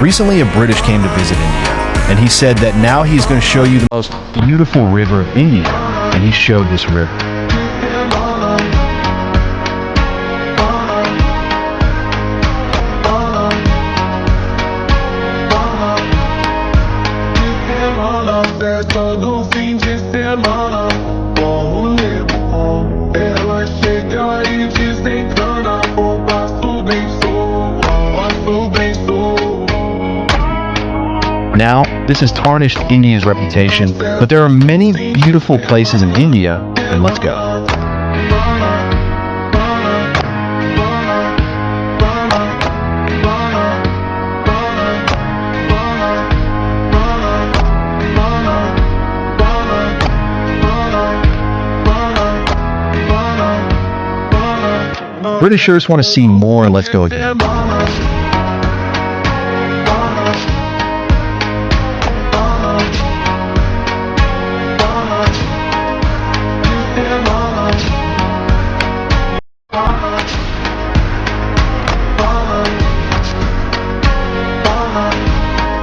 Recently, a British came to visit India, and he said that now he's going to show you the most beautiful river of India, and he showed this river. Todo fim de semana, com o nego, ela chega e desencana. O passo bem sou, passo bem sou. Now, this has tarnished India's reputation, but there are many beautiful places in India, and let's go. Britishers want to see more, and let's go again.